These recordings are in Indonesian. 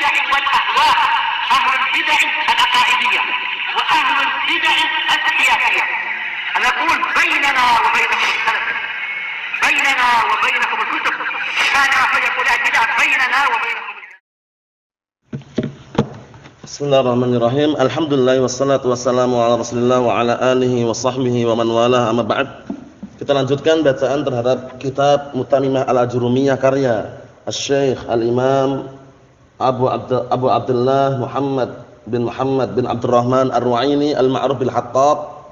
البدع والأهواء، أهل البدع العقائدية وأهل البدع السياسية. نقول بيننا وبينكم السلف، بيننا وبينكم الكتب، كان فيقول البدع بيننا وبينكم. Bismillahirrahmanirrahim. Alhamdulillah wassalatu wassalamu ala Rasulillah wa ala alihi wa sahbihi wa man walah, amma ba'd. Kita lanjutkan bacaan terhadap kitab Mutamimah Al-Ajurumiyah karya Asy-Syaikh Al-Imam Abu Abdullah Muhammad bin Abdurrahman Ar-Ru'aini Al-Ma'ruf bil Hattab.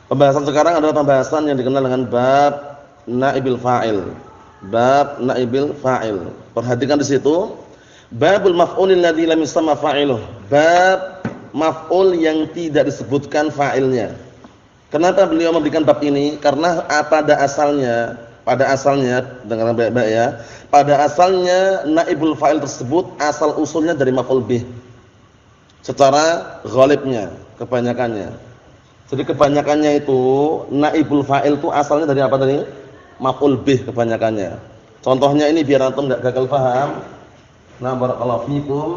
Pembahasan sekarang adalah pembahasan yang dikenal dengan bab naibil fa'il. Bab naibil fa'il. Perhatikan di situ. Babul maf'ulil ladzi lam yusamma fa'iluh. Bab maf'ul yang tidak disebutkan fa'ilnya. Kenapa beliau memberikan bab ini? Karena pada asalnya dengarkan baik-baik ya. Pada asalnya naibul fa'il tersebut asal usulnya dari maf'ul bih. Secara ghalibnya, kebanyakannya. Jadi kebanyakannya itu naibul fa'il itu asalnya dari apa tadi? Maf'ul bih kebanyakannya. Contohnya ini biar antum enggak gagal paham. Nah, barakallahu fikum.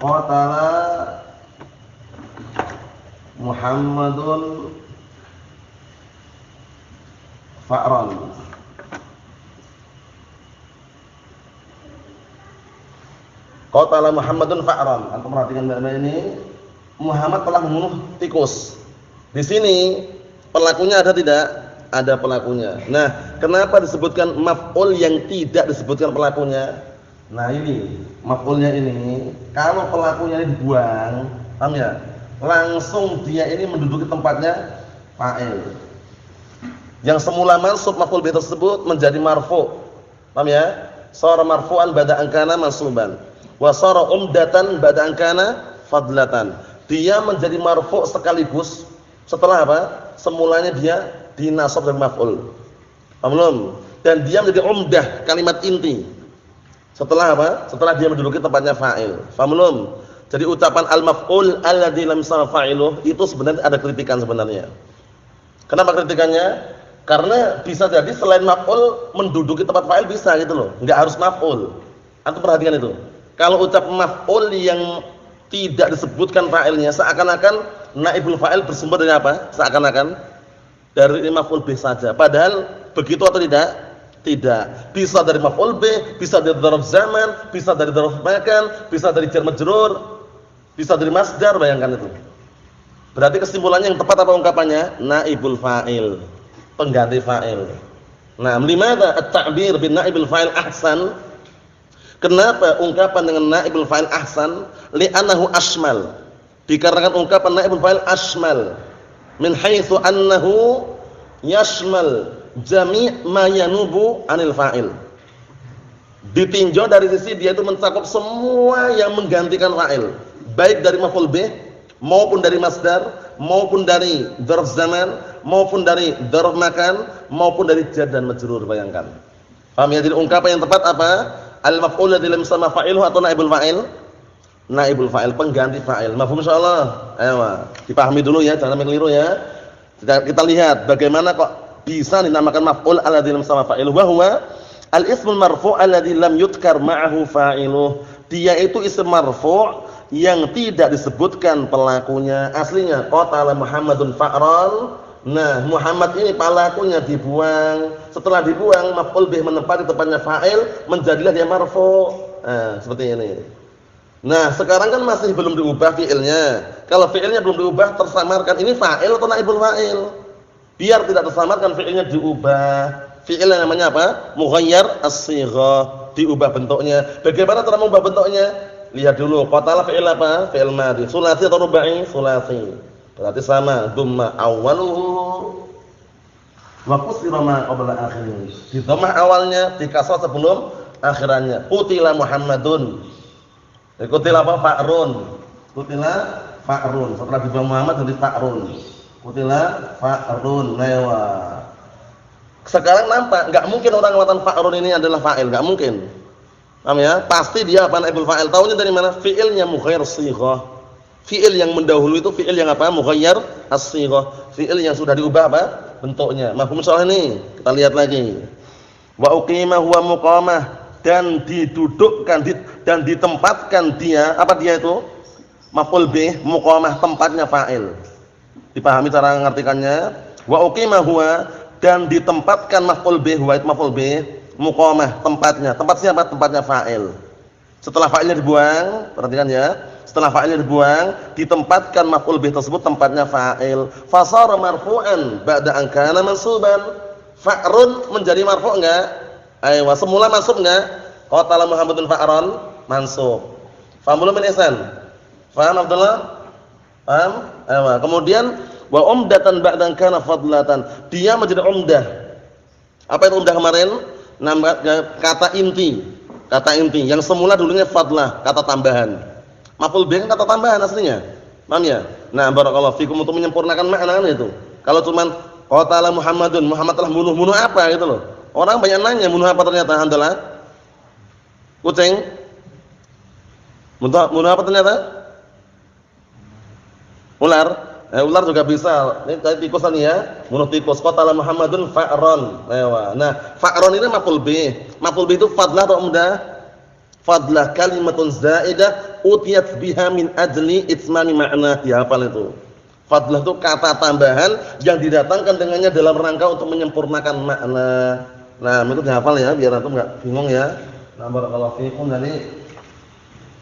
Qatala Muhammadun fa'ran. Qatala Muhammadun fa'ran. Antum perhatikan baik-baik ini. Muhammad telah membunuh tikus. Di sini pelakunya ada tidak? Ada pelakunya. Nah, kenapa disebutkan maf'ul yang tidak disebutkan pelakunya? Nah, ini maf'ulnya ini kalau pelakunya ini dibuang, paham ya? Langsung dia ini menduduki tempatnya fa'il. Yang semula mansub maf'ul bih tersebut menjadi marfu'. Paham ya? Shara marfu'an ba'da an kana mansuban wa shara umdatan ba'da an kana fadlatan. Dia menjadi marfu' sekaligus setelah apa? Semulanya dia dinasab dengan maf'ul. Paham belum? Dan dia menjadi umdah, kalimat inti. Setelah apa? Setelah dia menduduki tempatnya fa'il. Paham belum? Jadi ucapan al-maf'ul alladzi lam yusamma fa'iluh itu sebenarnya ada kritikan sebenarnya. Kenapa kritikannya? Karena bisa jadi selain maf'ul menduduki tempat fa'il bisa gitu loh. Enggak harus maf'ul. Antum perhatikan itu. Kalau ucap maf'ul yang tidak disebutkan fa'ilnya seakan-akan naibul fa'il bersumber dari apa? Seakan-akan dari maf'ul bih saja. Padahal begitu atau tidak? Tidak. Bisa dari maf'ul bih, bisa dari dzarf zaman, bisa dari dzarf makan, bisa dari jar majrur, bisa dari masdar, bayangkan itu. Berarti kesimpulannya yang tepat apa ungkapannya? Naibul fa'il, pengganti fa'il. Nah, limadza at-ta'bir bin naibul fa'il ahsan? Kenapa ungkapan dengan naibul fa'il ahsan? Li'annahu ashmal. Dikarenakan ungkapan naibul fa'il ashmal min haitsu annahu yashmal jami' ma yanubu anil fa'il. Ditinjau dari sisi dia itu mencakup semua yang menggantikan fa'il, baik dari maf'ul bih maupun dari masdar, maupun dari dzarf zaman, maupun dari dzarf makan, maupun dari jar dan majrur, bayangkan. Paham ya? Jadi ungkapan yang tepat apa? Al-maf'ul ladzi lam yusamma fa'iluhu atau naibul fa'il? Naibul fa'il, pengganti fa'il. Mafhum insyaallah? Ayo, dipahami dulu ya, jangan keliru ya. Kita lihat bagaimana kok bisa dinamakan maf'ul alladzi lam yusamma fa'iluhu wa huwa al-ismul marfu' alladzi lam yudhkar ma'ahu fa'iluh. Dia itu isim marfu' yang tidak disebutkan pelakunya. Aslinya qatala Muhammadun fa'ran. Nah, Muhammad ini pelakunya dibuang. Setelah dibuang maf'ul bih menempati tempatnya fa'il, menjadilah dia marfu'. Nah, seperti ini. Nah, sekarang kan masih belum diubah fi'ilnya. Kalau fi'ilnya belum diubah, tersamarkan ini fa'il atau naibul fa'il? Biar tidak tersamarkan fi'ilnya diubah. Fi'il yang namanya apa? Mughayyar as-shighah, diubah bentuknya. Bagaimana cara mengubah bentuknya? Lihat dulu, qatala fi'il apa? Fi'il madhi. Tsulats atau rubai? Tsulats. Berarti sama, dhamma awwaluhu wa kusira ma qabla akhirih. Di dhammah awalnya, di kasrah sebelum akhirannya. Qutila Muhammadun. Qutila apa? Fa'run. Qutila fa'run. Setelah di Muhammad jadi fa'run. Qutila fa'run. Lewa. Sekarang nampak enggak mungkin orang mengatakan fa'run ini adalah fa'il, enggak mungkin. Paham ya? Pasti dia apa? Naibul fa'il. Tahunya dari mana? Fi'ilnya mughayyir shighah. Fi'il yang mendahului itu fi'il yang apa? Mughayyir as-shighah. Fi'il yang sudah diubah apa? Bentuknya. Mafhum soal ini? Kita lihat lagi. Wa uqima huwa muqamah, dan didudukkan, dan ditempatkan dia, apa dia itu? Maf'ul bih muqamah, tempatnya fa'il. Dipahami cara mengartikannya? Wa uqima huwa, dan ditempatkan maf'ul bih, huwa itu maf'ul bih muqamah, tempatnya. Tempat siapa? Tempatnya fa'il. Setelah fa'ilnya dibuang, perhatikan ya. Setelah fa'ilnya dibuang, ditempatkan maf'ul bih tersebut tempatnya fa'il. Fasara marfu'an ba'da an kana mansuban. Fa'run menjadi marfu' enggak? Ayo, semula mansub enggak? Qatala Muhammadun fa'ran, mansub. Faham belum min ihsan? Faham Abdullah? Paham? Ayo. Kemudian wa umdatan ba'dan kana fadlatan. Dia menjadi umdah. Apa itu umdah kemarin? Nama kata inti. Kata inti yang semula dulunya fadlah, kata tambahan. Maf'ul bih kata tambahan aslinya. Paham ya? Nah, barakallahu fikum untuk menyempurnakan makna itu. Kalau cuman qatala Muhammadun, Muhammad telah bunuh apa gitu loh. Orang banyak nanya bunuh apa ternyata alhamdulillah. Kucing. Bunuh apa ternyata? Ular. Ular juga bisa. Ini tikus tadi ya. Bunuh tikus. Qatala Muhammadun fa'ron. Nah, fa'ron ini maf'ul bih. Maf'ul bih itu fadlah atau umdah? Fadlah kalimatun zaidah utiyat biha min ajli itmami ma'na. Dihafal itu. Fadlah itu kata tambahan yang didatangkan dengannya dalam rangka untuk menyempurnakan makna. Nah, itu dihafal ya biar antum enggak bingung ya. Nah, barakallahu fiikum. Jadi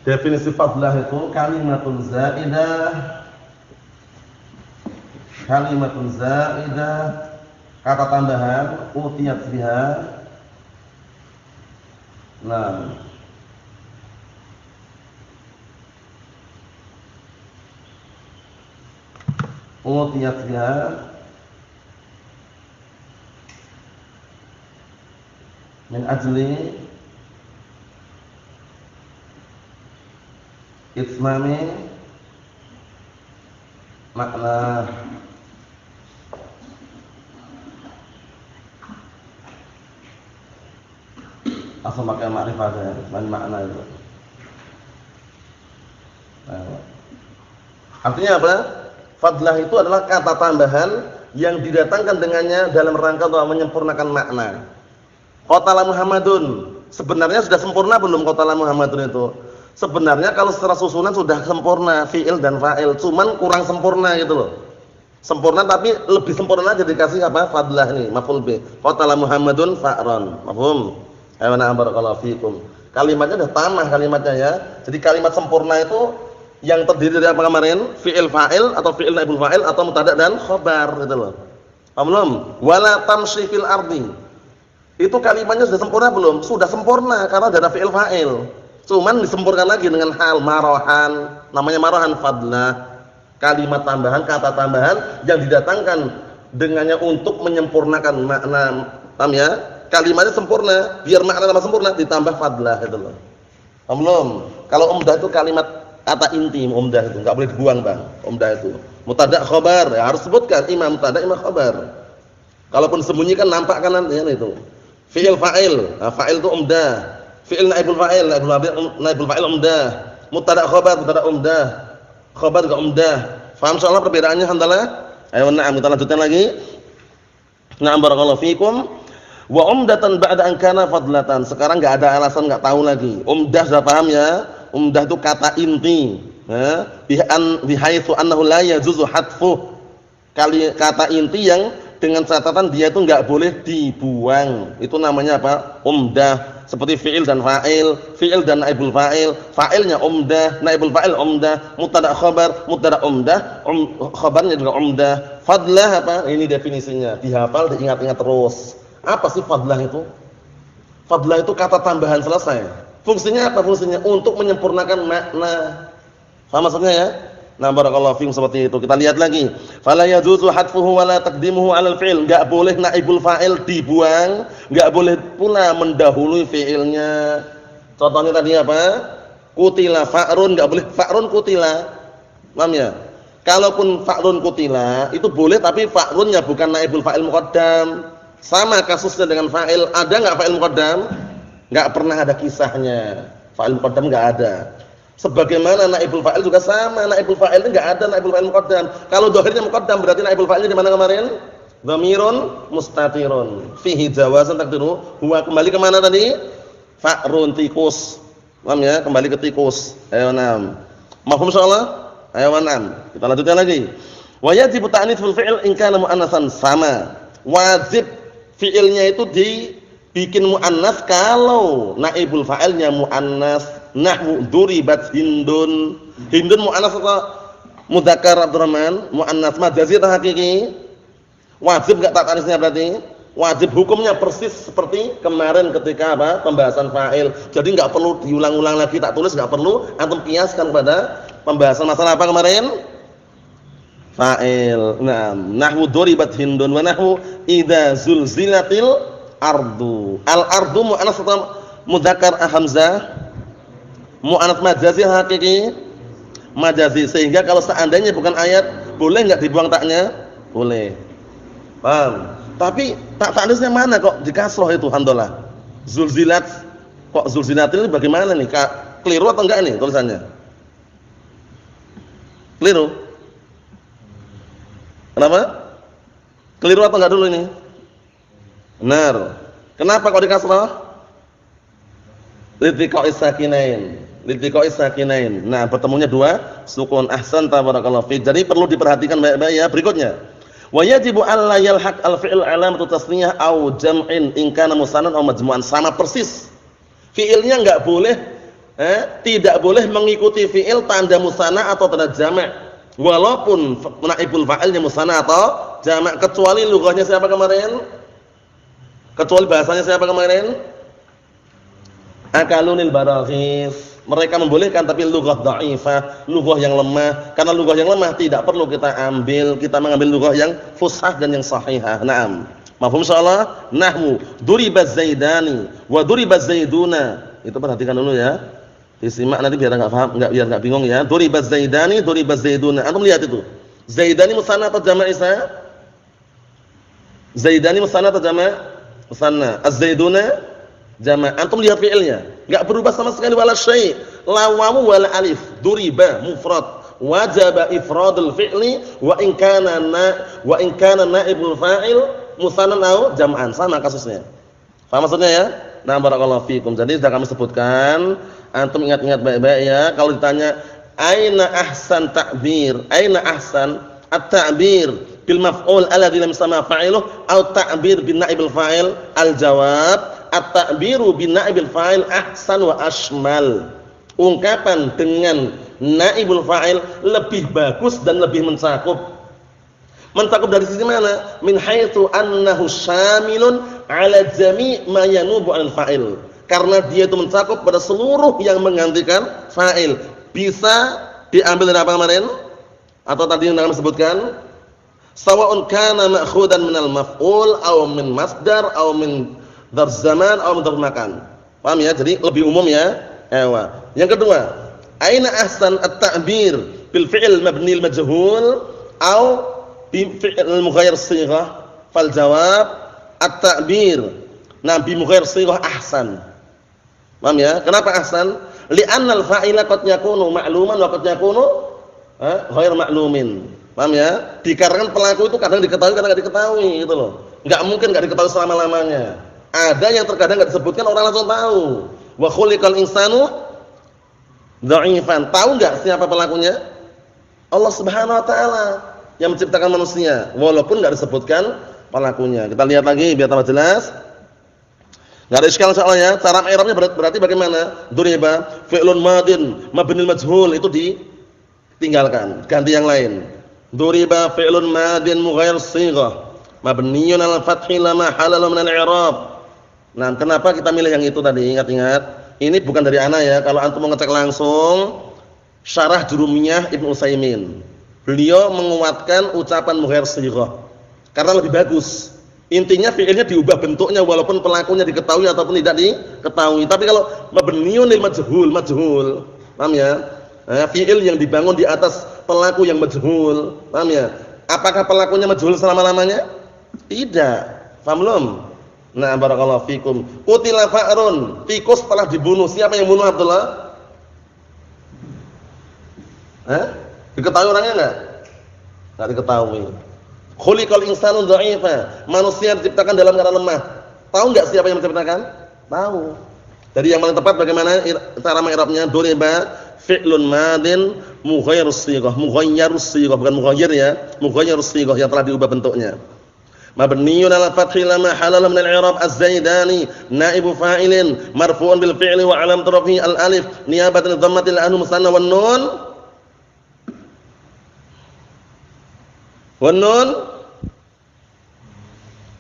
definisi fadlah itu kalimatun zaidah, kata tambahan utiyat biha. Nah, utiyat biha min ajli itmami makna. Asal pakai makrifah saja, makna itu. Artinya apa? Fadlah itu adalah kata tambahan yang didatangkan dengannya dalam rangka untuk menyempurnakan makna. Qatala Muhammadun, sebenarnya sudah sempurna belum qatala Muhammadun itu? Sebenarnya kalau secara susunan sudah sempurna fi'il dan fa'il, cuman kurang sempurna gitu loh. Sempurna tapi lebih sempurna aja dikasih apa? Fadlah ini, maf'ul bih. Qatala Muhammadun fa'ran. Mafhum? Ayo na barakallahu fikum. Kalimatnya sudah tamah kalimatnya ya. Jadi kalimat sempurna itu yang terdiri dari apa kemarin? Fi'il fa'il atau fi'il naibul fa'il atau mubtada' dan khabar gitu loh. Paham belum? Wala tamshi fil ardi. Itu kalimatnya sudah sempurna belum? Sudah sempurna karena ada fi'il fa'il. Cuman disempurnakan lagi dengan hal marahan, namanya marahan fadlah. Kalimat tambahan, kata tambahan yang didatangkan dengannya untuk menyempurnakan makna. Paham ya? Kalimatnya sempurna, biar makna tambah sempurna ditambah fadlah gitu loh. Paham belum? Kalau umdah itu kalimat kata inti, umdah itu enggak boleh dibuang, Bang. Umdah itu. Mubtada' khabar, ya harus sebutkan imam mubtada' imam khabar. Kalaupun sembunyikan nampak kan nanti itu. Fi'il fa'il, nah, fa'il itu umdah. Fi'il naibul fa'il, naibul fa'il umdah. Mubtada' khabar, mubtada' umdah. Khabar juga umdah. Paham soalnya perbedaannya alhamdulillah? Ayo na'am kita lanjutkan lagi. Na'am barakallahu fikum. Wa umdatan ba'da an kana fadlatan. Sekarang enggak ada alasan, enggak tahu lagi. Umdah sudah paham ya? Umdah itu kata inti. Bihaitsu annahu la yajuzu hadfu. Kata inti yang dengan catatan dia itu enggak boleh dibuang. Itu namanya apa? Umdah. Seperti fi'il dan fa'il, fi'il dan naibul fa'il. Fa'ilnya umdah, naibul fa'il umdah, mubtada' khabar, mubtada' umdah, khabarnya juga umdah. Fadlah apa? Ini definisinya. Dihafal, diingat-ingat terus. Apa sih fadlah itu? Fadlah itu kata tambahan selesai. Fungsinya apa? Fungsinya untuk menyempurnakan makna. Paham maksudnya ya? Nah, barakallahu fiikum seperti itu. Kita lihat lagi. Fala yajuzu hadfuhu wa la taqdimuhu 'alal fi'il. Enggak boleh naibul fa'il dibuang, enggak boleh pula mendahului fi'ilnya. Contohnya tadi apa? Qutila fa'run, enggak boleh fa'run qutila. Paham ya? Kalaupun fa'run qutila itu boleh tapi fa'runnya bukan naibul fa'il muqaddam. Sama kasusnya dengan fa'il. Ada enggak fa'il muqaddam? Enggak pernah ada kisahnya. Fa'il muqaddam enggak ada. Sebagaimana naibul fa'il juga sama, naibul fa'il itu enggak ada naibul fa'il muqaddam. Kalau dhahirnya muqaddam berarti naibul fa'ilnya di mana kemarin? Dhamirun mustatirun. Fihi jawazan taqdiru huwa, kembali ke mana tadi? Fa'run tikus. Paham ya? Kembali ke tikus. Ayo enam. Mafhum insyaallah? Ayo enam. Kita lanjutkan lagi. Wa yajibu ta'nitsul fi'il in kana muannatsan sama. Wajib fi'ilnya itu dibikin muannas kalau naibul fa'ilnya muannas. Nahwu duribat hindun. Hindun muannas atau mudzakkar Abdurrahman? Muannas majazi atau hakiki? Wajib enggak tak ta'nisnya berarti? Wajib, hukumnya persis seperti kemarin ketika apa? Pembahasan fa'il. Jadi enggak perlu diulang-ulang lagi, tak tulis enggak perlu, antum kiaskan pada pembahasan masalah apa kemarin? Fa'il. Naam, nahwu duribat hindun wa nahwu idza zulzilatil ardu. Al-ardu muannas atau mudzakkar hamzah? Muannas majazi hakiki? Majazi. Sehingga kalau seandainya bukan ayat, boleh enggak dibuang taknya? Boleh. Paham? Tapi tak ta'nisnya mana kok di kasroh itu hamdalah. Zulzilat. Kok zulzilatil bagaimana nih? Keliru atau enggak nih tulisannya? Keliru? Kenapa? Keliru atau enggak dulu ini? Benar. Kenapa kok di kasroh? Litiqa'is sakinain. Litiqa'is sakinain. Nah, bertemunya dua sukun. Ahsan tabarakallahu fi. Jadi perlu diperhatikan baik-baik ya. Berikutnya. Wa yajibu alla yalhaq al-fi'l alamatu tasniyah aw jam'in in kana musannan aw majmu'an. Sama persis. Fi'ilnya enggak boleh tidak boleh mengikuti fi'il tanda musanna atau tanda jama'. Walaupun naibul fa'ilnya musanna atau jama', kecuali lughahnya siapa kemarin? Kecuali bahasanya siapa kemarin? Akalunil baraghis. Mereka membolehkan tapi lughah dhaifah, lughah yang lemah. Karena lughah yang lemah tidak perlu kita ambil, kita mengambil lughah yang fushah dan yang sahihah. Naam. Mafhum insyaallah? Nahwu duribaz zaidani wa duribaz zaiduna. Itu perhatikan dulu ya. Disimak nanti biar enggak paham, biar enggak bingung ya. Duribaz zaidani, duribaz zaiduna. Antum lihat itu. Zaidani musanna atau jama' isa? Zaidani musanna atau jama'? Musanna. Az-zaiduna jama'. Antum lihat fi'ilnya, enggak berubah sama sekali wala syai'. La wawu wala alif. Duriba mufrad. Wajaba ifradul fi'li wa in kana naibul fa'il musannan aw jam'an. Sama kasusnya. Paham maksudnya ya? Nah, barakallahu fikum. Jadi sudah kami sebutkan, antum ingat-ingat baik-baik ya. Kalau ditanya aina ahsan ta'bir? Aina ahsan at-ta'bir bil maf'ul alladhi lam yusamma fa'iluh aw ta'bir bin na'ibil fa'il? Al-jawab at-ta'biru bin na'ibil fa'il ahsan wa ashmal. Ungkapan dengan naibul fa'il lebih bagus dan lebih mencakup. Mencakup dari sisi mana? Min haitsu annahu syamilun 'ala jami' ma yanubu 'anil fa'il. Karena dia itu mencakup pada seluruh yang menggantikan fa'il. Bisa diambil dari apa kemarin? Atau tadi yang kami sebutkan? Sawa'un kana ma'khudan minal maf'ul aw min masdar aw min dzarf zaman aw min dzarf makan. Paham ya? Jadi lebih umum ya. Ewa. Yang kedua, aina ahsan at-ta'bir bil fi'il mabni al-majhul aw bi fi'il mughayyir shighah? Fal jawab at-ta'bir bi mughayyir shighah ahsan. Paham ya? Kenapa ahsan? Li'anna al-fa'ila qad yakunu ma'luman wa qad yakunu ghair ma'lumin. Paham ya? Dikarenakan pelaku itu kadang diketahui, kadang enggak diketahui gitu loh. Enggak mungkin enggak diketahui selama-lamanya. Ada yang terkadang enggak disebutkan orang langsung tahu. Wa khuliqal insanu dha'ifan. Tahu enggak siapa pelakunya? Allah Subhanahu wa taala yang menciptakan manusia, walaupun enggak disebutkan pelakunya. Kita lihat lagi biar tambah jelas. Enggak ada iskal insyaallah ya. Cara i'rabnya berarti bagaimana? Duriba fi'lun madin mabnil majhul itu ditinggalkan, ganti yang lain. Duriba fi'lun madin mughayyir shighah mabniyyun 'alal fathi la mahalla lahu min al-i'rab. Nah, kenapa kita milih yang itu tadi? Ingat-ingat. Ini bukan dari ana ya. Kalau antum mau ngecek langsung Syarah Jurumiyah Ibnu Utsaimin. Beliau menguatkan ucapan mughayyir shighah karena lebih bagus. Intinya fi'ilnya diubah bentuknya walaupun pelakunya diketahui ataupun tidak diketahui. Tapi kalau mabniyyun lil majhul, paham ya? Fi'il yang dibangun di atas pelaku yang majhul, paham ya? Apakah pelakunya majhul selama-lamanya? Tidak. Paham belum? Nah, barakallahu fikum. Qutila fa'run, tikus telah dibunuh. Siapa yang bunuh Abdullah? Diketahui orangnya enggak? Enggak diketahui. Khuliqal insanu dha'ifa. Manusia diciptakan dalam keadaan lemah. Tahu enggak siapa yang menciptakan? Tahu. Jadi yang paling tepat bagaimana cara mengi'rabnya? Duriba fi'lun madin mughayyirus shighah. Mughayyirus shighah, bukan mughayyir ya. Mughayyirus shighah yang telah diubah bentuknya. Mabniun 'ala fathi la mahalla min al-i'rab az-zaidani naibu fa'ilin marfu'un bil fi'li wa 'alam rafi'i al-alif niyabatan dhammatil anu musanna wan nun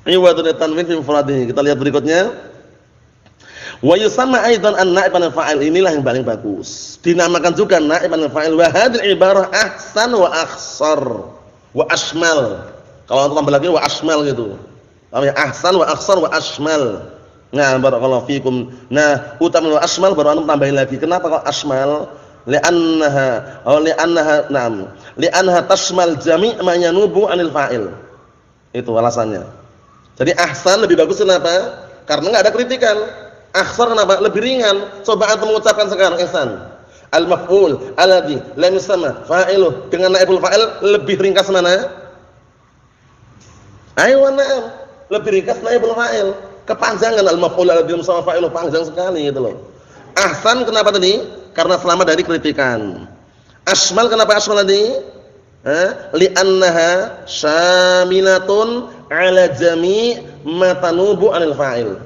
iwadun tanwin fi mufradihi. Kita lihat berikutnya. Wa yusamma aidan an-na'ib anil fa'il. Inilah yang paling bagus. Dinamakan juga na'ib anil fa'il. Wa hadhihi ibarah ahsan wa akhsar wa ashmal. Kalau antum tambah lagi wa ashmal gitu. Paham ya? Ahsan wa akhsar wa ashmal. Nah, barakallahu fikum. Nah, utamul wa ashmal baru antum tambahin lagi. Kenapa kok ashmal? Li'annaha tashmal jami' ma yanubu 'anil fa'il. Itu alasannya. Jadi ahsan lebih bagus kenapa? Karena enggak ada kritikan. Akhsar kenapa? Lebih ringan. Coba antum mengucapkan sekarang ihsan. Al-maf'ul alladhi lam yusamma fa'iluh dengan naibul fa'il lebih ringkas mana? Ayo na'am. Lebih ringkas naibul fa'il. Kepanjangan al-maf'ul alladhi lam yusamma fa'iluh panjang sekali gitu loh. Ahsan kenapa tadi? Karena selamat dari kritikan. Ashmal kenapa ashmal tadi? Li'annaha syamilatun 'ala jami' ma tanubu 'anil fa'il.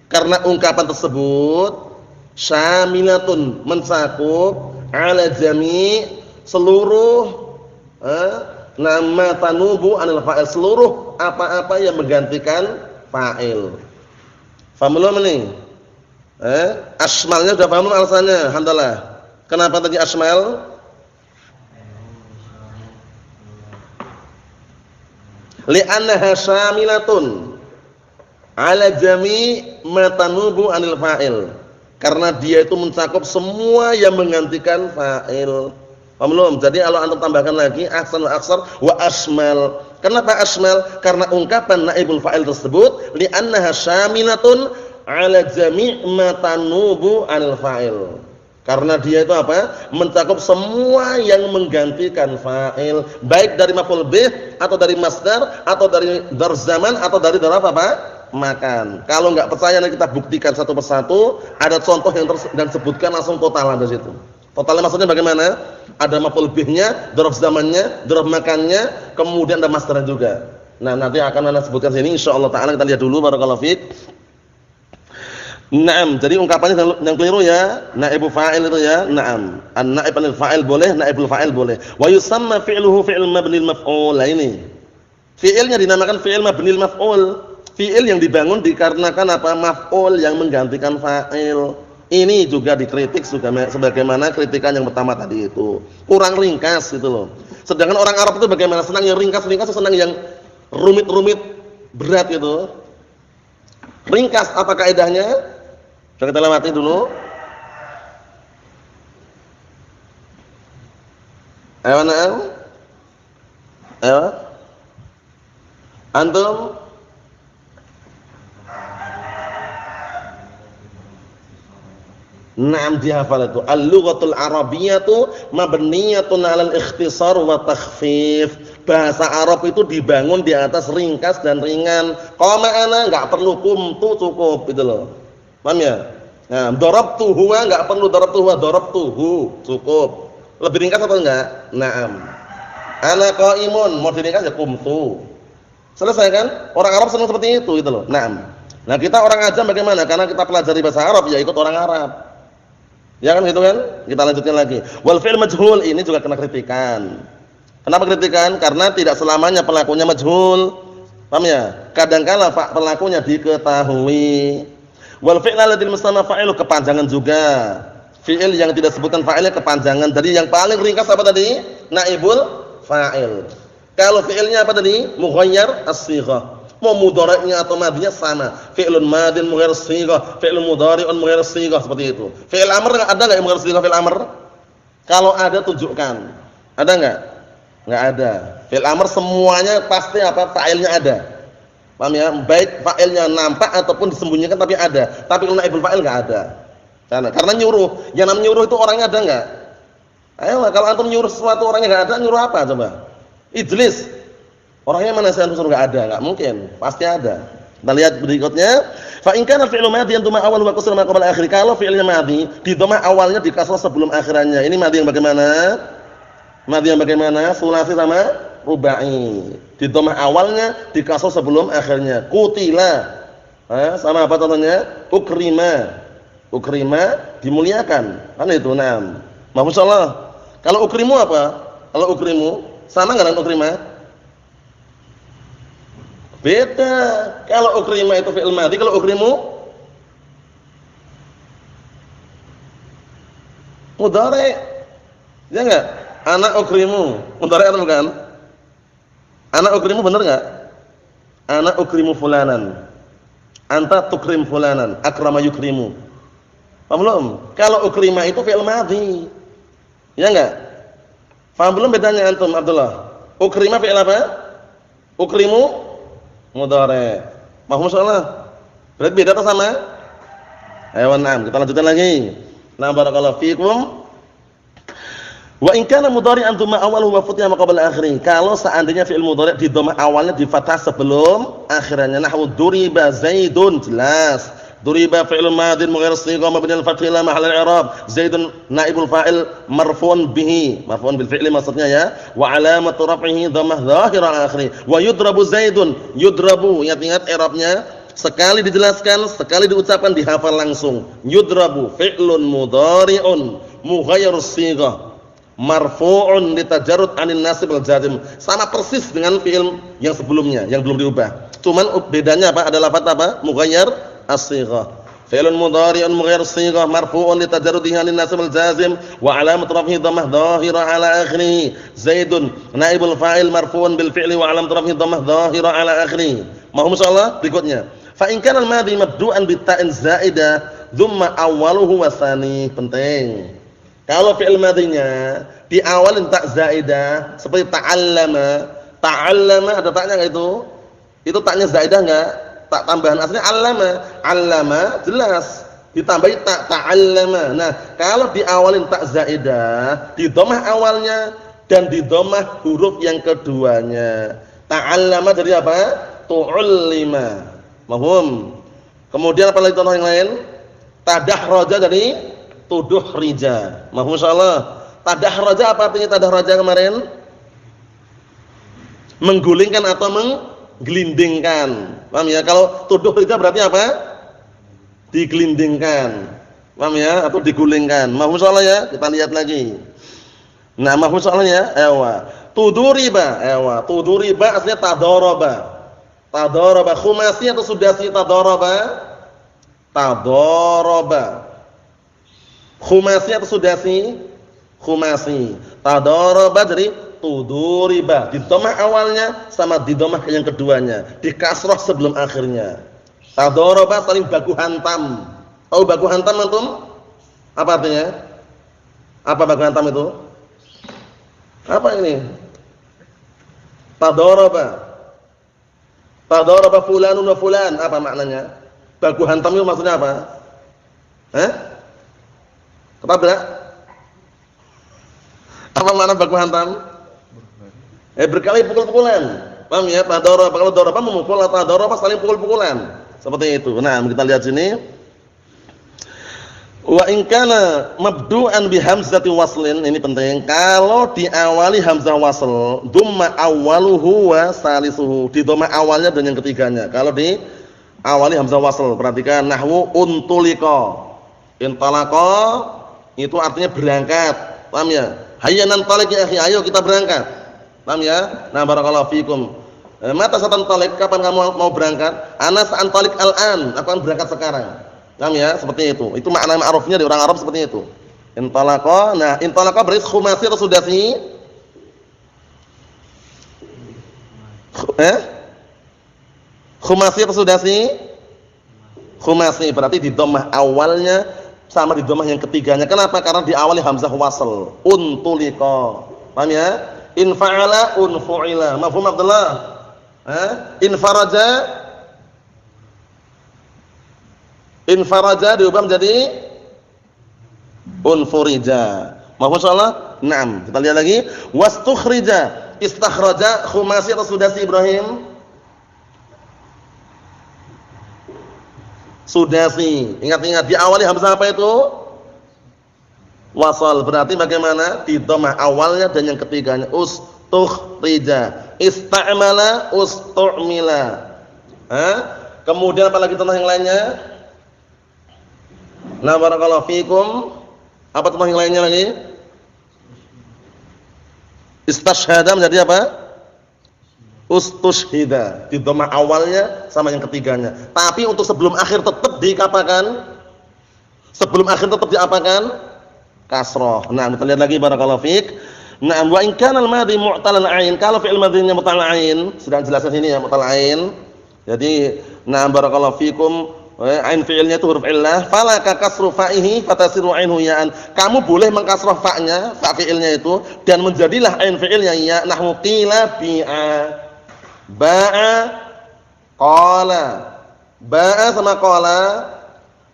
Karena ungkapan tersebut syamilatun mencakup 'ala jami' seluruh nama tanubu 'anil fa'il, seluruh apa-apa yang menggantikan fa'il. Paham belum ini? Asmalnya sudah paham alasannya? Alhamdulillah. Kenapa tadi asmal? Li'annaha syamilatun 'ala jami' ma tanubu 'anil fa'il. Karena dia itu mencakup semua yang menggantikan fa'il. Paham belum? Jadi kalau antum tambahkan lagi ahsan wa aksar wa asmal. Kenapa asmal? Karena ungkapan naibul fa'il tersebut li'annaha syamilatun 'ala jami' ma tanubu 'anil fa'il. Karena dia itu apa? Mencakup semua yang menggantikan fa'il, baik dari maf'ul bih atau dari masdar atau dari dzarf zaman atau dari dzarf apa? Makan. Kalau enggak percaya nanti kita buktikan satu persatu, ada contoh yang dan sebutkan langsung total di situ. Totalnya maksudnya bagaimana? Ada maf'ul bihnya, dzarf zamannya, dzarf makannya, kemudian ada masdarnya juga. Nah, nanti akan ana sebutkan sini insyaallah taala. Kita lihat dulu barakallahu fiik. Naam, jadi ungkapannya yang keliru ya, naibu fa'il itu ya. Naam. An-naib anil fa'il boleh, naibul fa'il boleh. Wa yusamma fi'luhu fi'l mabnil maf'ul. Lah ini. Fi'ilnya dinamakan fi'il mabnil maf'ul. Fi'il yang dibangun dikarenakan apa? Maf'ul yang menggantikan fa'il. Ini juga dikritik sebagaimana kritikan yang pertama tadi itu. Kurang ringkas gitu loh. Sedangkan orang Arab itu bagaimana? Senang yang ringkas-ringkas atau senang yang rumit-rumit, berat gitu. Ringkas apa kaidahnya? Sudah kita lewati dulu. Ayo na'am. Ayo. Antum. Naam dihafal itu. Al-lughatul arabiyyatu mabniyatun 'alal ikhtisar wa takhfif. Bahasa Arab itu dibangun di atas ringkas dan ringan. Qama ana enggak perlu kumtu cukup gitu loh. Paham ya? Nah, darabtu huwa enggak perlu darabtu huwa, darabtuhu cukup. Lebih ringkas atau enggak? Naam. Ana qaimun, mau diringkas ya qumtu. Selesai kan? Orang Arab senang seperti itu gitu loh. Naam. Nah, kita orang Ajam bagaimana? Karena kita pelajari bahasa Arab ya ikut orang Arab. Ya kan gitu kan? Kita lanjutkan lagi. Wal fi'l majhul ini juga kena kritikan. Kenapa kritikan? Karena tidak selamanya pelakunya majhul. Paham ya? Kadang-kala pelakunya diketahui. Wal fi'l alladzi mustanna fa'ilu kepanjangan juga. Fi'il yang tidak sebutkan fa'ilnya kepanjangan. Jadi yang paling ringkas apa tadi? Naibul fa'il. Kalau fi'ilnya apa tadi? Mughayyar as-shighah. Mau mudhari'nya atau madhinya sama. Fi'lun madin mughayyar as-shighah, fi'lun mudhari'un mughayyar as-shighah seperti itu. Fi'il amr ada enggak yang mughayyar as-shighah fi'il amr? Kalau ada tunjukkan. Ada enggak? Enggak ada. Fi'il amr semuanya pasti apa? Fa'ilnya ada. Paham ya? Baik fa'ilnya nampak ataupun disembunyikan tapi ada. Tapi kalau naibul fa'il enggak ada. Karena nyuruh. Yang namanya nyuruh itu orangnya ada enggak? Ayo kalau antum nyuruh sesuatu orangnya enggak ada, nyuruh apa coba? Ijlis. Orangnya mana saya suruh enggak ada? Enggak mungkin. Pasti ada. Kita lihat berikutnya. Fa in kana fi'lu madhi antuma awal wa qasra ma qabla akhir. Kalau fi'ilnya madhi, di dhammah awalnya di kasrah sebelum akhirannya. Ini madhi yang bagaimana? Madhi yang bagaimana? Sulasi sama rubai. Di dhammah awalnya di kasrah sebelum akhirnya. Qutila. Sama apa contohnya? Ukrima. Ukrima dimuliakan. Kan itu, nah. Masyaallah. Kalau ukrimu apa? Kalau ukrimu sama enggak dengan ukrima? Beda. Kalau ukrima itu fi'il madhi, kalau ukrimu mudhari'. Ya enggak? Ana ukrimu. Mudhari' atau bukan? Ana ukrimu benar enggak? Ana ukrimu fulanan. Anta tukrim fulanan. Akrama yukrimu. Paham belum? Kalau ukrima itu fi'il madhi. Ya enggak? Paham belum bedanya antum Abdullah? Ukrima fi'il apa? Ukrimu mudhari'. Paham insyaallah? Berarti beda atau sama? Ayo na'am, kita lanjutkan lagi. Nah, barakallahu fikum. Wa in kana mudhari'an thumma awwaluhu wa futiha ma qabla akhirih. Kalau seandainya fi'il mudhari' di dhammah awalnya di fathah sebelum akhirnya, nahwu duriba Zaidun, jelas. Duriba fi'il madhi mughayr as-sighah mabni al-fath la mahall al-i'rab. Zaidun naibul fa'il marfu'un bihi, marfu'un bil fi'li maksudnya ya. Wa alamatu raf'ihi dhammah dhahira al akhir. Wa yudrabu Zaidun, yudrabu, ingat-ingat i'rabnya sekali dijelaskan, sekali diucapkan dihafal langsung. Yudrabu fi'lun mudhari'un mughayr as-sighah marfu'un litajarrud 'anil nasib al-jazim. Sama persis dengan fi'il yang sebelumnya yang belum diubah. Cuman bedanya apa? Ada lafaz apa? Mughayr as-sighah. Fi'lun mudhari'un mughayr as-sighah marfu'un litajarrudihi 'anil nasib al-jazim wa 'alamat raf'ihi dhammah dhahira 'ala akhirih. Zaidun naibul fa'il marfu'un bil fi'li wa 'alamat raf'ihi dhammah dhahira 'ala akhirih. Mahum insyaallah berikutnya. Fa in kana al-madhi mabdu'an bi ta'in za'idah thumma awwaluhu wa tsani. Penting. Kalau fi'il madhinya diawalin ta' zaidah seperti ta'allama. Ta'allama ada ta'nya enggak itu? Itu ta'nya zaidah enggak? Tak tambahan aslinya allama jelas ditambahi tak ta'allama. Nah, kalau diawalin tak zaidah di dhammah awalnya dan di dhammah huruf yang keduanya. Ta'allama jadi apa? Tu'allima. Mahum. Kemudian apa lagi contoh yang lain? Tadahraja dari tuduhrija. Mahum insyaallah. Tadahraja apa artinya tadahraja kemarin? Menggulingkan atau gelindingkan. Paham ya? Kalau tuduh rija berarti apa? Digelindingkan. Paham ya? Atau digulingkan. Mahfuz insyaallah ya. Kita lihat lagi. Nah, mahfuz insyaallah ya. Ewa. Tuduriba. Ewa. Tuduriba aslinya tadaraba. Tadaraba khumasi atau sudasi tadaraba? Tadaraba. Khumasi atau sudasi? Khumasi. Tadaraba jadi tuduriba di dhammah awalnya sama di dhammah yang keduanya, di kasrah sebelum akhirnya. Tadaraba saling baku hantam. Tahu baku hantam antum? Apa artinya? Apa baku hantam itu? Apa ini? Tadaraba. Tadaraba fulanun wa fulan, apa maknanya? Baku hantam itu maksudnya apa? Ketabrak? Apa makna baku hantam? Berkali pukul-pukulan. Paham ya? Tadaraba, kalau daraba memukul, tadaraba saling pukul-pukulan. Seperti itu. Nah, kita lihat sini. Wa in kana mabdu'an bi hamzati waslin, ini penting. Kalau diawali hamzah wasl, dhamma awwaluhu wa salisuhu. Di dhamma awalnya dan yang ketiganya. Kalau diawali hamzah wasl, perhatikan nahwu untulika. Intalaqa itu artinya berangkat. Paham ya? Hayya nantaliq ya akhi, ayo kita berangkat. Paham ya? Nah, barakallahu fikum. Mata satantalik, kapan kamu mau berangkat? Ana sa'antalik al-an, aku akan berangkat sekarang. Paham ya? Seperti itu. Itu makna ma'rufnya di orang Arab seperti itu. Intalaqa. Nah, intalaqa berarti khumasi atau sudasi? Khumasi atau sudasi? Khumasi berarti di dhammah awalnya sama di dhammah yang ketiganya. Kenapa? Karena diawali hamzah wasl. Untulika. Paham ya? In fa'ala unfu'ila. Mafhum Abdullah? In faraja diubah menjadi unfurija. Mafhum insyaallah? Naam. Kita lihat lagi. Wastukhrija. Istakhraja khumasi atau sudasi Ibrahim? sudasi. Ingat-ingat diawali hamzah apa itu? Wasal. Berarti bagaimana? Di dhammah awalnya dan yang ketiganya. Ustukhrija, ista'mala, ustu'mila. Kemudian apa lagi contoh yang lainnya? Nah, barakallahu fikum. Apa contoh yang lainnya lagi? Istashhada menjadi apa? Ustushhida. Di dhammah awalnya sama yang ketiganya. Tapi untuk sebelum akhir tetap dikatakan, sebelum akhir tetap diapakan? Kasrah. Nah, kita lihat lagi barakallahu fik. Nah, wa in kana al-madhi mu'talal ain. Kalau fi'il madhinya mu'talal ain, sudah jelaskan sini ya mu'talal ain. Jadi, nah barakallahu fikum, ain fi'ilnya itu huruf illah, falaka kasru fa'ihi fatasiru ainhu ya'an. Kamu boleh mengkasrah fa-nya, fa fi'ilnya itu dan menjadilah ain fi'ilnya ya, nahwu qila bi'a. Ba'a qala. Ba'a sama qala,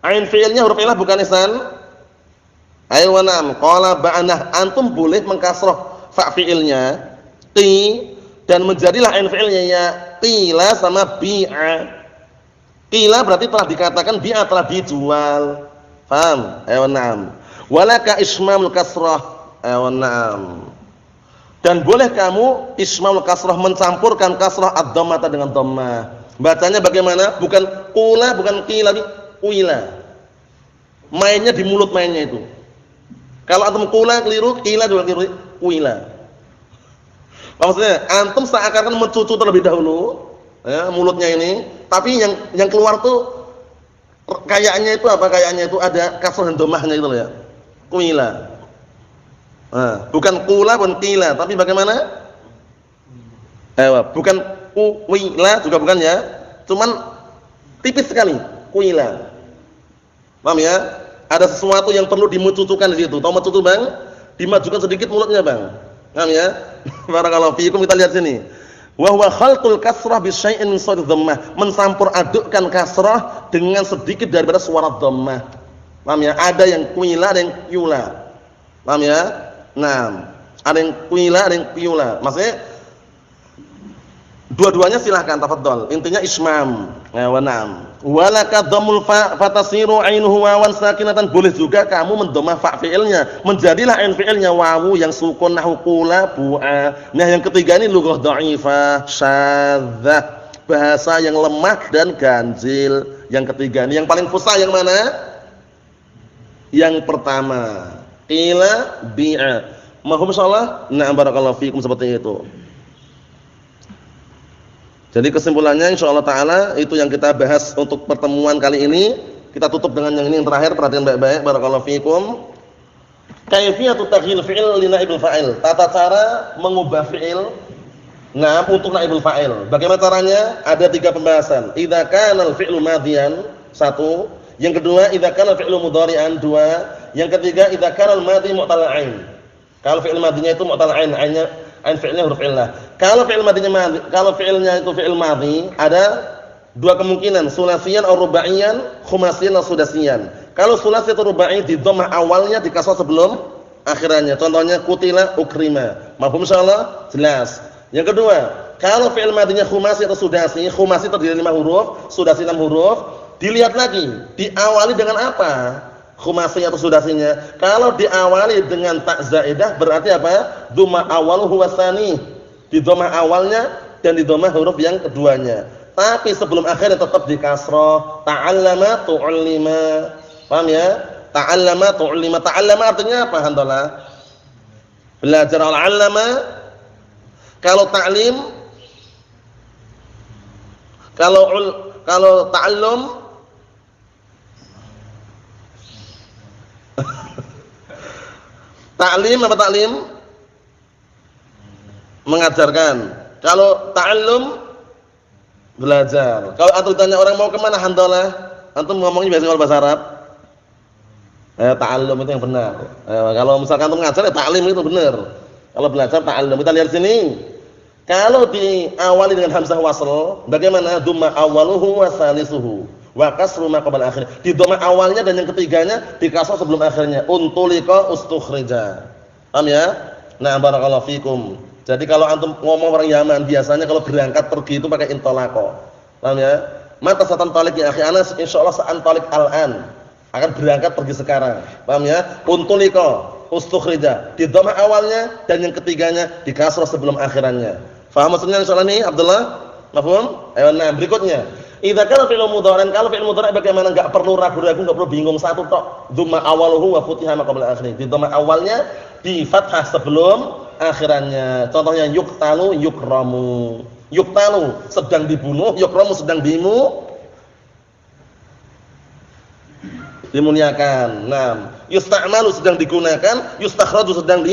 ain fi'ilnya huruf illah bukan lisan. Ayo wanam, qala ba'anah, antum boleh mengkasrah fa fi'ilnya qi dan menjadilah ain fi'ilnya ya, qila sama bi'a. Qila berarti telah dikatakan, bi'a telah dijual. Paham? Ayo wanam. Walaka ismamul kasrah. Ayo wanam. Dan boleh kamu ismamul kasrah, mencampurkan kasrah ad-dhammah dengan dhammah. Bacanya bagaimana? Bukan qula, bukan qila, qila. Mainnya di mulut mainnya itu. Kalau antum qula keliru, qila juga keliru, qila. Maksudnya antum seakan-akan mencucu terlebih dahulu ya, mulutnya ini, tapi yang keluar tuh kayaknya itu apa? Kayaknya itu ada kasrah dan dhammahnya gitu loh ya. Qila. Nah, bukan qula, bukan qila, tapi bagaimana? Bukan qila juga bukan ya. Cuman tipis sekali, qila. Paham ya? Ada sesuatu yang perlu dimucutukan di situ. Tahu mencutu, Bang? Dimajukan sedikit mulutnya, Bang. Paham ya? Barakallahu fiikum, kita lihat sini. Wa huwa khalqul kasrah bi syai'in min shaddi dhammah. Mencampur adukkan kasrah dengan sedikit daripada suara dhammah. Paham ya? Ada yang qila, ada yang qula. Paham ya? Nah, ada yang qila, ada yang qula. Maksudnya dua-duanya silahkan, tafadhol. Intinya ismam. Wa na'am. Walaka dhammul fa fatasiru ainuhu wawan sakinatan. Boleh juga kamu mendomah fa fi'ilnya, menjadilah ain fi'ilnya wawu yang sukun, nahwu qula bu'a. Nah, yang ketiga ini lughah dhaifah, syadzah, bahasa yang lemah dan ganjil. Yang ketiga ini yang paling fusah yang mana? Yang pertama. Qila bi'a. Mahum insyaallah. Na'am barakallahu fiikum, seperti itu. Jadi kesimpulannya insyaallah taala itu yang kita bahas untuk pertemuan kali ini. Kita tutup dengan yang ini yang terakhir, perhatikan baik-baik barakallahu fikum. Kaifiyatu taghyir fi'il li naibul fa'il. Tata cara mengubah fi'il untuk naibul fa'il. Bagaimana caranya? Ada 3 pembahasan. Idza kana al-fi'lu madhiyan, 1. Yang kedua, idza kana al-fi'lu mudhari'an, 2. Yang ketiga, idza kana al-madhi mu'tal ain. Kalau fi'il madhinya itu mu'tal ain, ain fi'ilnya huruf illah. Kalau fi'il madhinya madhi, kalau fi'ilnya itu fi'il madhi, ada 2 kemungkinan, sulasiyan atau rubaiyan, khumasiyan atau sudasiyan. Kalau sulasi atau rubai di dhammah awalnya, di kasrah sebelum akhirannya. Contohnya qutila ukrima. Mafhum insyaallah? Jelas. Yang kedua, kalau fi'il madhinya khumasi atau sudasi, khumasi terdiri dari 5 huruf, sudasi 6 huruf, dilihat lagi, diawali dengan apa? Khumasi atau sudasinya. Kalau diawali dengan ta zaidah berarti apa? Dhamma awaluhu wasani. Di dhamma awalnya dan di dhamma huruf yang keduanya. Tapi sebelum akhirnya tetap di kasrah. Ta'allama tu'allima. Paham ya? Ta'allama tu'allima. Ta'allama artinya apa, Handalah? Belajar al-'allama. Kalau ta'lim, kalau ta'allum, ta'lim apa ta'lim? Mengajarkan. Kalau ta'allum, belajar. Kalau antum tanya orang mau kemana, Handalah? Antum ngomongnya biasa kalau bahasa Arab. Ta'allum itu yang benar. Kalau misalkan antum ngajar, ta'lim itu benar. Kalau belajar, ta'allum. Kita lihat sini. Kalau diawali dengan hamzah wasl, bagaimana? Dhamma awaluhu wa salisuhu wa kasru ma qabla akhir. Di dhamma awalnya dan yang ketiganya di kasrah sebelum akhirnya. Untulika ustukhrija. Paham ya? Nah, barakallahu fikum. Jadi kalau antum ngomong orang Yaman biasanya kalau berangkat pergi itu pakai intolaqa. Paham ya? Mata satantalik ya akhi Anas, insyaallah sa'antalik al-an. Akan berangkat pergi sekarang. Paham ya? Untulika, ustukhrija. Di dhammah awalnya dan yang ketiganya di kasrah sebelum akhirannya. Faham maksudnya insyaallah nih Abdullah? Mafhum? Ayo nah berikutnya. Idza kana fi'il mudhari', kalau fi'il mudhari' bagaimana enggak perlu ragu-ragu, enggak perlu bingung satu tok. Dhamma awaluhu wa futiha ma qabla akhirih. Di dhammah awalnya di fathah sebelum akhirannya. Contohnya yuqtalu yukramu. Yuqtalu sedang dibunuh, yukramu sedang dimuliakan. Naam. Yusta'malu sedang digunakan, yustakhraju sedang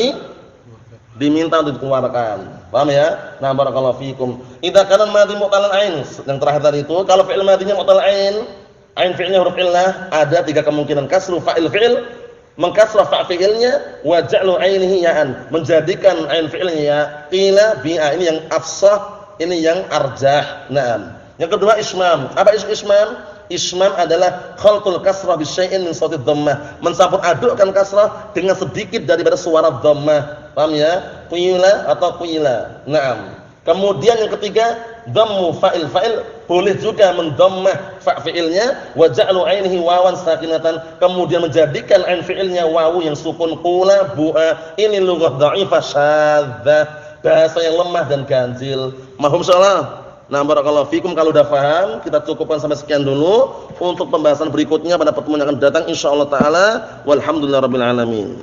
diminta untuk dikeluarkan. Paham ya? Nah, barakallahu fikum. Idza kana madhi mu'talal ain, yang terakhir tadi itu, kalau fi'il madhinya mu'talal ain fi'ilnya huruf illah, ada 3 kemungkinan. Kasru fa'il fi'il, mengkasrah fa' fi'ilnya, wa ja'lu ainihi ya'an, menjadikan ain fi'ilnya ya. Qila bi'a, ini yang afsah, ini yang arjah. Naam. Yang kedua ismam. Apa ismam? Ismam adalah khaltul kasrah bi syai'in min shawtid dhammah, mencampur adukkan kasrah dengan sedikit daripada suara dhammah. Paham ya? Qila atau qila. Naam. Kemudian yang ketiga, dhammu fa'il boleh juga mendhammah fa' fi'ilnya wa ja'lu ainihi wawan sakinatan, kemudian menjadikan ain fi'ilnya wawu yang sukun. Qula bu'a, ini lughah dha'ifah syadzah, bahasa yang lemah dan ganjil. Mahum insyaallah. Nah, barakallahu fikum, kalau udah paham, kita cukupkan sampai sekian dulu. Untuk pembahasan berikutnya pada pertemuan yang akan datang insyaallah taala. Walhamdulillahirabbil alamin.